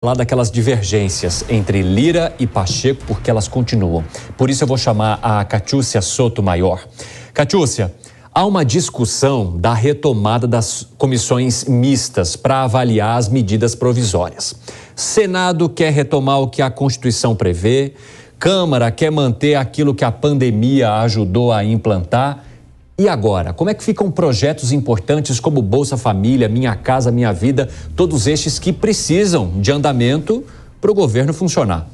Falar daquelas divergências entre Lira e Pacheco, porque elas continuam. Por isso eu vou chamar a Catiúcia Sotomayor. Catiúcia, há uma discussão da retomada das comissões mistas para avaliar as medidas provisórias. Senado quer retomar o que a Constituição prevê, Câmara quer manter aquilo que a pandemia ajudou a implantar. E agora, como é que ficam projetos importantes como Bolsa Família, Minha Casa Minha Vida, todos estes que precisam de andamento para o governo funcionar?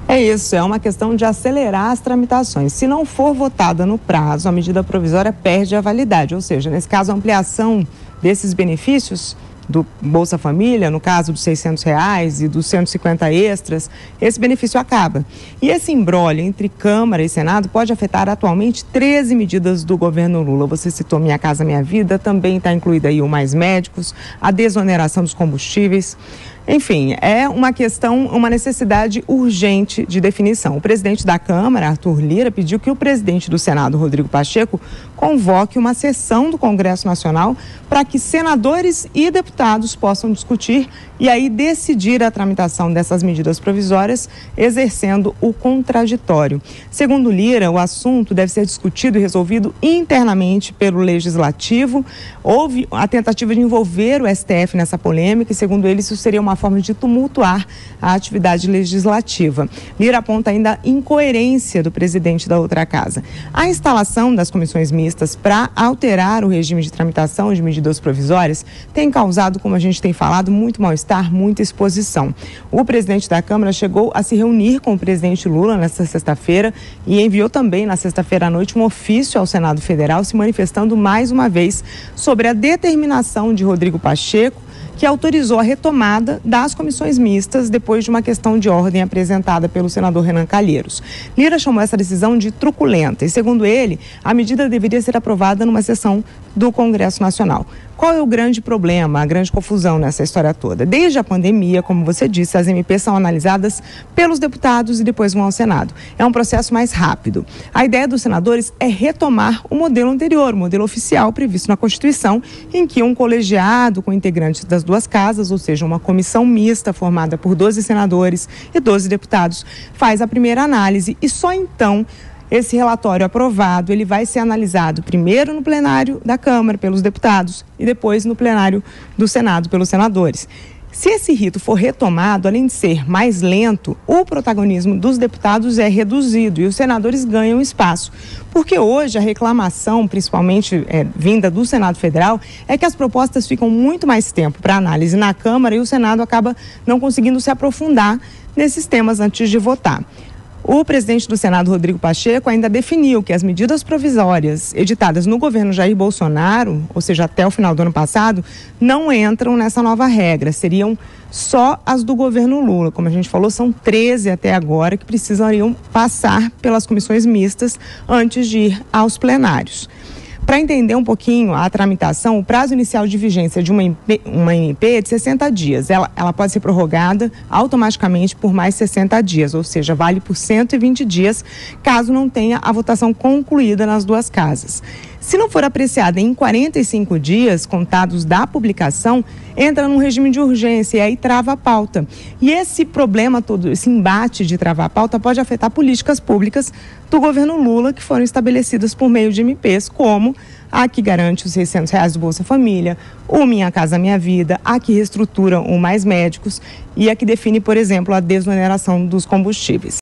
É isso, é uma questão de acelerar as tramitações. Se não for votada no prazo, a medida provisória perde a validade, ou seja, nesse caso, a ampliação desses benefícios do Bolsa Família, no caso dos R$600 e dos 150 extras, esse benefício acaba. E esse imbróglio entre Câmara e Senado pode afetar atualmente 13 medidas do governo Lula. Você citou Minha Casa Minha Vida, também está incluída aí o Mais Médicos, a desoneração dos combustíveis. Enfim, é uma questão, uma necessidade urgente de definição. O presidente da Câmara, Arthur Lira, pediu que o presidente do Senado, Rodrigo Pacheco, convoque uma sessão do Congresso Nacional para que senadores e deputados possam discutir e aí decidir a tramitação dessas medidas provisórias, exercendo o contraditório. Segundo Lira, o assunto deve ser discutido e resolvido internamente pelo Legislativo. Houve a tentativa de envolver o STF nessa polêmica e, segundo ele, isso seria uma forma de tumultuar a atividade legislativa. Lira aponta ainda a incoerência do presidente da outra casa. A instalação das comissões mistas para alterar o regime de tramitação de medidas provisórias tem causado, como a gente tem falado, muito mal-estar, muita exposição. O presidente da Câmara chegou a se reunir com o presidente Lula nesta sexta-feira e enviou também na sexta-feira à noite um ofício ao Senado Federal se manifestando mais uma vez sobre a determinação de Rodrigo Pacheco, que autorizou a retomada das comissões mistas depois de uma questão de ordem apresentada pelo senador Renan Calheiros. Lira chamou essa decisão de truculenta e, segundo ele, a medida deveria ser aprovada numa sessão do Congresso Nacional. Qual é o grande problema, a grande confusão nessa história toda? Desde a pandemia, como você disse, as MPs são analisadas pelos deputados e depois vão ao Senado. É um processo mais rápido. A ideia dos senadores é retomar o modelo anterior, o modelo oficial previsto na Constituição, em que um colegiado com integrantes das duas casas, ou seja, uma comissão mista formada por 12 senadores e 12 deputados, faz a primeira análise e só então esse relatório aprovado, ele vai ser analisado primeiro no plenário da Câmara pelos deputados e depois no plenário do Senado pelos senadores. Se esse rito for retomado, além de ser mais lento, o protagonismo dos deputados é reduzido e os senadores ganham espaço. Porque hoje a reclamação, principalmente vinda do Senado Federal, é que as propostas ficam muito mais tempo para análise na Câmara e o Senado acaba não conseguindo se aprofundar nesses temas antes de votar. O presidente do Senado, Rodrigo Pacheco, ainda definiu que as medidas provisórias editadas no governo Jair Bolsonaro, ou seja, até o final do ano passado, não entram nessa nova regra. Seriam só as do governo Lula. Como a gente falou, são 13 até agora que precisariam passar pelas comissões mistas antes de ir aos plenários. Para entender um pouquinho a tramitação, o prazo inicial de vigência de uma MP é de 60 dias. Ela pode ser prorrogada automaticamente por mais 60 dias, ou seja, vale por 120 dias, caso não tenha a votação concluída nas duas casas. Se não for apreciada em 45 dias, contados da publicação, entra num regime de urgência e aí trava a pauta. E esse problema todo, esse embate de travar a pauta pode afetar políticas públicas do governo Lula que foram estabelecidas por meio de MPs, como a que garante os R$600 do Bolsa Família, o Minha Casa Minha Vida, a que reestrutura o Mais Médicos e a que define, por exemplo, a desoneração dos combustíveis.